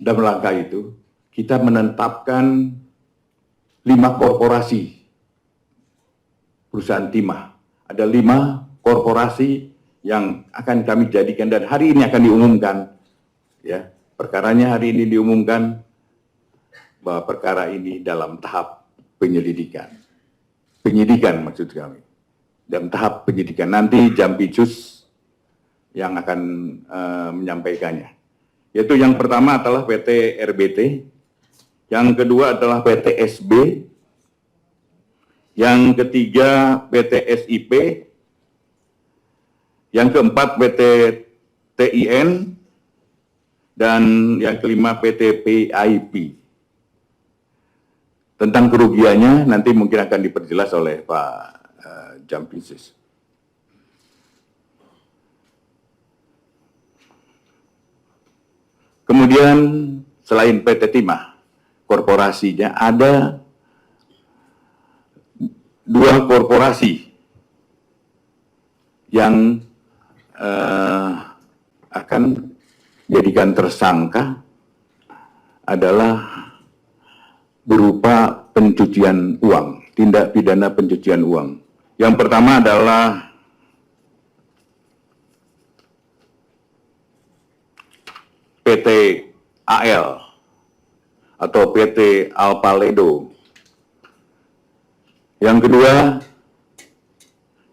dalam rangka itu kita menetapkan 5 korporasi perusahaan timah. Ada 5 korporasi yang akan kami jadikan dan hari ini akan diumumkan. Ya, perkaranya hari ini diumumkan bahwa perkara ini dalam tahap penyelidikan. Penyidikan maksud kami. Dalam tahap penyidikan. Nanti Jampitsus yang akan menyampaikannya. Yaitu yang pertama adalah PT RBT, yang kedua adalah PT SB, yang ketiga PT SIP, yang keempat PT TIN, dan yang kelima PT PIP. Tentang kerugiannya nanti mungkin akan diperjelas oleh Pak Jampitsus. Kemudian selain PT Timah, korporasinya ada 2 korporasi yang akan dijadikan tersangka adalah berupa pencucian uang, tindak pidana pencucian uang. Yang pertama adalah PT AL atau PT Alpaledo. Yang kedua,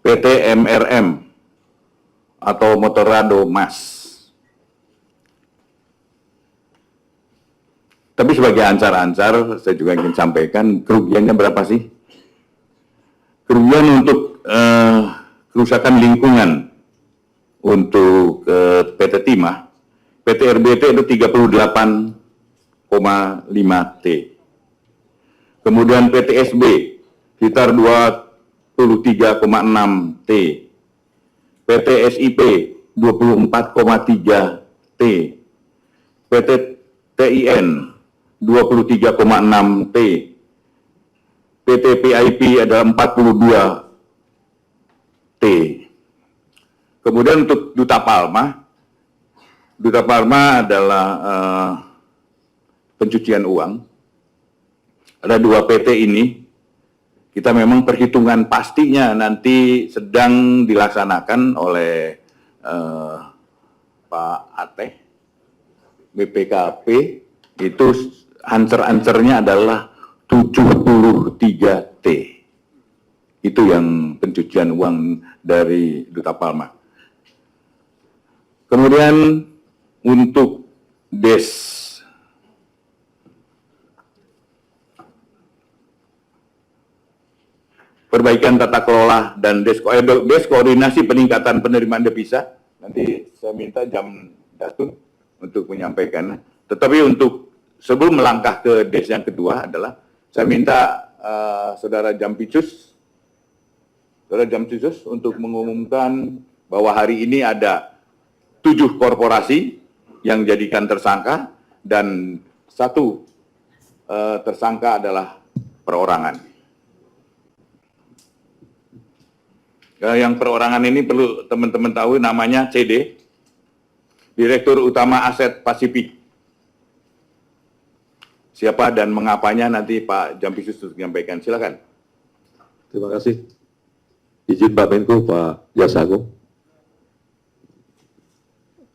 PT MRM atau Motorrado Mas. Tapi sebagai ancar-ancar, saya juga ingin sampaikan kerugiannya berapa sih? Kerugian untuk kerusakan lingkungan untuk PT Timah, PT RBT itu 38,5 T. Kemudian PT SB sekitar 23,6 T. PT SIP 24,3 T. PT TIN 23,6 T. PT PIP adalah 42 T. Kemudian untuk Duta Palma adalah pencucian uang. Ada 2 PT ini. Kita memang perhitungan pastinya nanti sedang dilaksanakan oleh Pak Ateh, BPKP, itu ancer-ancernya adalah 73 T. Itu yang pencucian uang dari Duta Palma. Kemudian untuk DES, perbaikan tata kelola dan DES koordinasi peningkatan penerimaan devisa, nanti saya minta Jam Datun untuk menyampaikan. Tetapi untuk sebelum melangkah ke DES yang kedua adalah saya minta Saudara Jampitsus untuk mengumumkan bahwa hari ini ada 7 korporasi yang dijadikan tersangka dan 1 tersangka adalah perorangan. Yang perorangan ini perlu teman-teman tahu namanya CD, Direktur Utama Aset Pasifik. Siapa dan mengapanya nanti Pak Jampitsus untuk menyampaikan. Silakan. Terima kasih. Izin Pak Menko, Pak Jaksa Agung.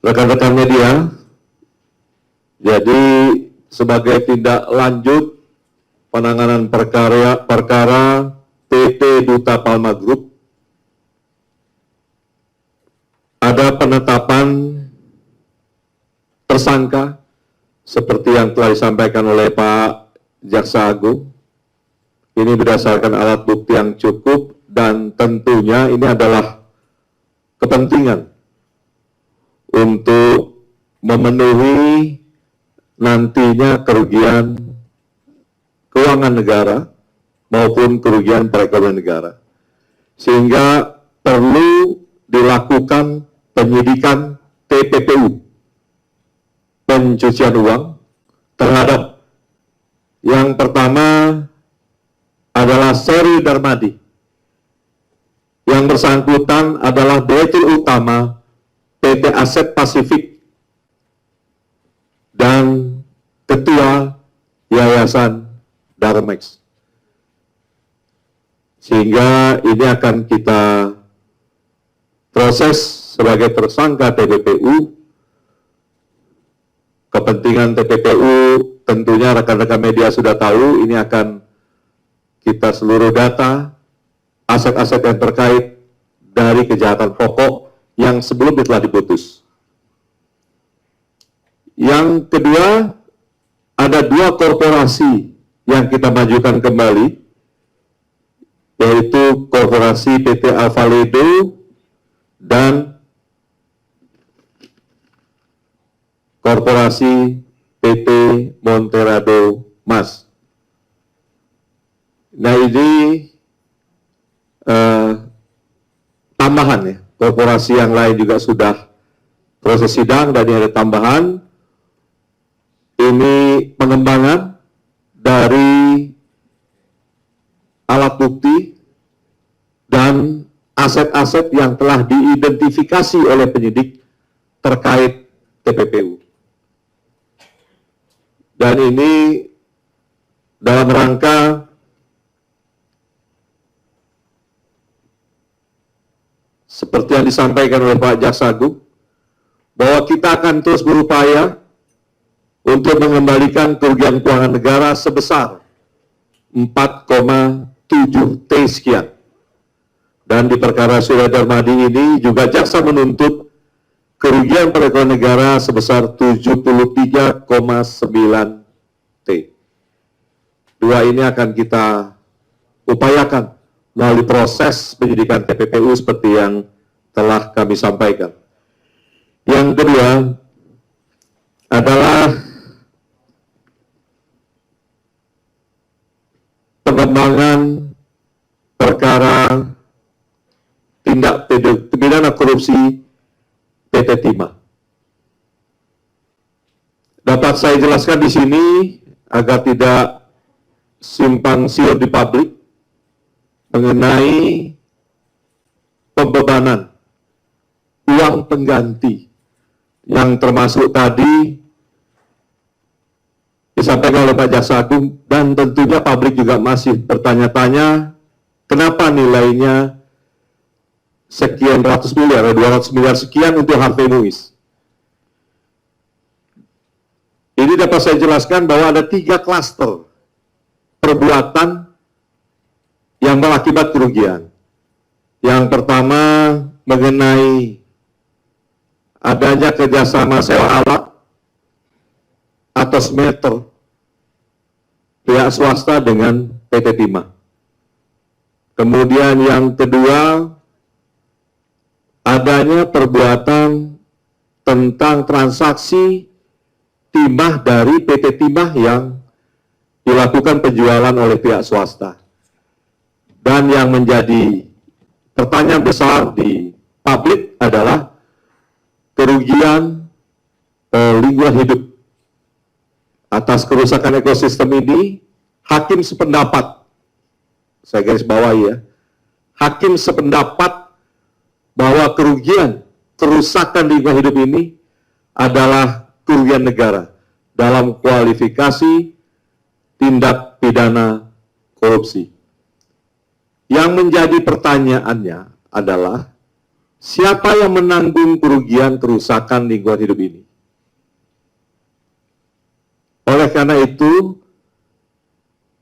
Rekan-rekan media, jadi sebagai tindak lanjut penanganan perkara PT Duta Palma Group, ada penetapan tersangka seperti yang telah disampaikan oleh Pak Jaksa Agung. Ini berdasarkan alat bukti yang cukup dan tentunya ini adalah kepentingan untuk memenuhi nantinya kerugian keuangan negara maupun kerugian perekonomian negara. Sehingga perlu dilakukan penyidikan TPPU, pencucian uang, terhadap yang pertama adalah Seri Darmadi. Yang bersangkutan adalah Direktur Utama PT Aset Pasifik dan yayasan Darmex. Sehingga ini akan kita proses sebagai tersangka TPPU. Kepentingan TPPU tentunya rekan-rekan media sudah tahu, ini akan kita seluruh data, aset-aset yang terkait dari kejahatan pokok yang sebelumnya telah diputus. Yang kedua, ada 2 korporasi yang kita majukan kembali, yaitu korporasi PT Alvaledo dan korporasi PT Monterado Mas. Nah, ini tambahan ya, korporasi yang lain juga sudah proses sidang dan ini ada tambahan. Ini pengembangan dari alat bukti dan aset-aset yang telah diidentifikasi oleh penyidik terkait TPPU. Dan ini dalam rangka seperti yang disampaikan oleh Pak Jaksa Agung, bahwa kita akan terus berupaya untuk mengembalikan kerugian keuangan negara sebesar 4,7 T sekian. Dan di perkara Surya Darmadi ini juga jaksa menuntut kerugian perekonomian negara sebesar 73,9 T. 2 ini akan kita upayakan melalui proses penyidikan TPPU seperti yang telah kami sampaikan. Yang kedua adalah pengembangan perkara tindak pidana korupsi PT Timah. Dapat saya jelaskan di sini agar tidak simpang siur di publik mengenai pembebanan uang pengganti yang termasuk tadi disampaikan oleh Pak Jaksa Agung, dan tentunya publik juga masih bertanya-tanya kenapa nilainya sekian ratus miliar, 200 miliar sekian untuk Harvey Muiz. Ini dapat saya jelaskan bahwa ada 3 klaster perbuatan yang berakibat kerugian. Yang pertama mengenai adanya kerjasama sewa alat atau smelter pihak swasta dengan PT Timah. Kemudian yang kedua, adanya perbuatan tentang transaksi timah dari PT Timah yang dilakukan penjualan oleh pihak swasta. Dan yang menjadi pertanyaan besar di publik adalah kerugian lingkungan hidup. Atas kerusakan ekosistem ini, hakim sependapat, saya garis bawahi ya, hakim sependapat bahwa kerusakan lingkungan hidup ini adalah kerugian negara dalam kualifikasi tindak pidana korupsi. Yang menjadi pertanyaannya adalah, siapa yang menanggung kerugian kerusakan lingkungan hidup ini? Oleh karena itu,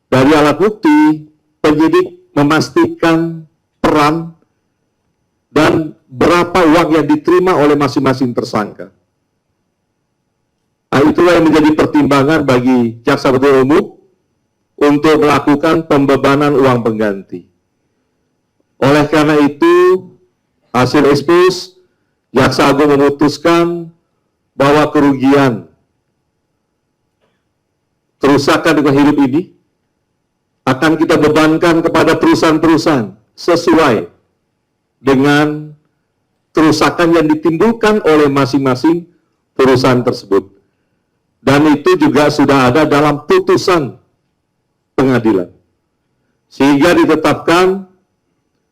dari alat bukti, penyidik memastikan peran dan berapa uang yang diterima oleh masing-masing tersangka. Nah, itulah yang menjadi pertimbangan bagi jaksa penuntut umum untuk melakukan pembebanan uang pengganti. Oleh karena itu, hasil ekspos, Jaksa Agung memutuskan bahwa kerugian kerusakan lingkungan hidup ini akan kita bebankan kepada perusahaan-perusahaan sesuai dengan kerusakan yang ditimbulkan oleh masing-masing perusahaan tersebut. Dan itu juga sudah ada dalam putusan pengadilan. Sehingga ditetapkan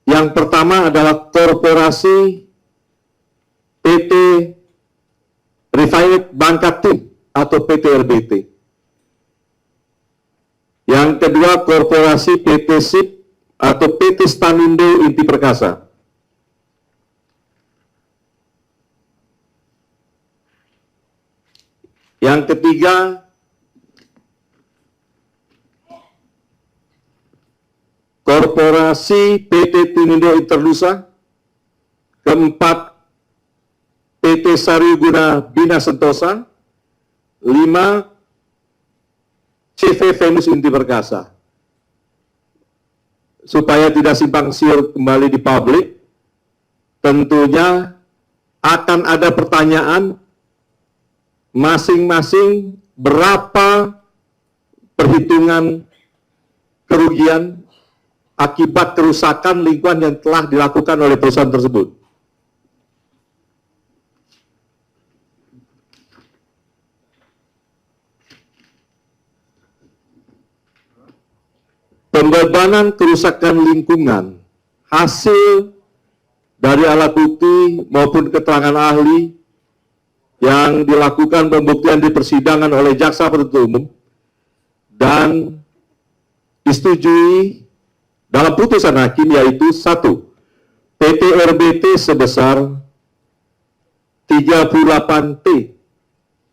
yang pertama adalah korporasi PT Refined Bangka Tim atau PT RBT. Yang kedua, korporasi PT SIP atau PT Stanindo Inti Perkasa. Yang ketiga, korporasi PT Timindo Interlusa. Keempat, PT Sariguna Bina Sentosa. 5, CV Venus Inti Perkasa. Supaya tidak simpang siur kembali di publik, tentunya akan ada pertanyaan masing-masing berapa perhitungan kerugian akibat kerusakan lingkungan yang telah dilakukan oleh perusahaan tersebut. Pembebanan kerusakan lingkungan hasil dari alat bukti maupun keterangan ahli yang dilakukan pembuktian di persidangan oleh jaksa penuntut umum dan disetujui dalam putusan hakim, yaitu 1. PT RBT sebesar 38T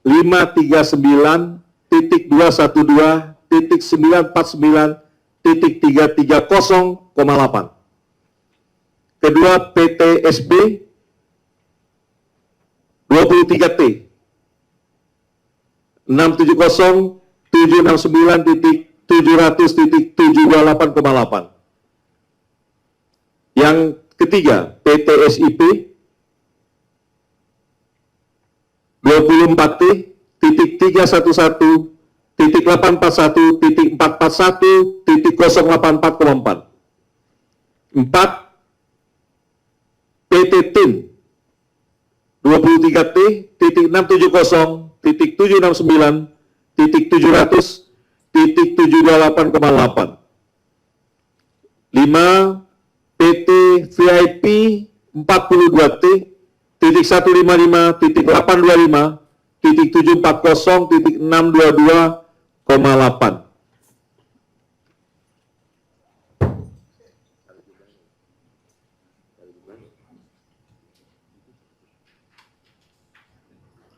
539.949.330,8. Kedua, PT SB 23T 670.769.700.728,8. Yang ketiga, PT SIP 24T 311.841.441.084,4. 4. PT TIN 23T 670.769.700.728,8. 5. PT VIP 42T 155.825.740.622,8.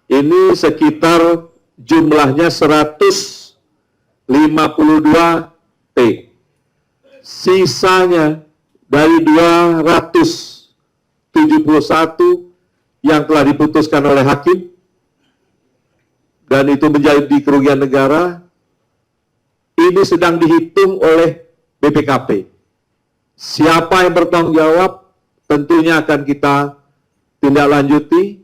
Ini sekitar jumlahnya 152T. Sisanya dari 271 yang telah diputuskan oleh hakim, dan itu menjadi kerugian negara, ini sedang dihitung oleh BPKP. Siapa yang bertanggung jawab tentunya akan kita tindak lanjuti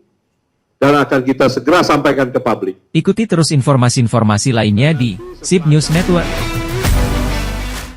dan akan kita segera sampaikan ke publik. Ikuti terus informasi-informasi lainnya di SIP News Network.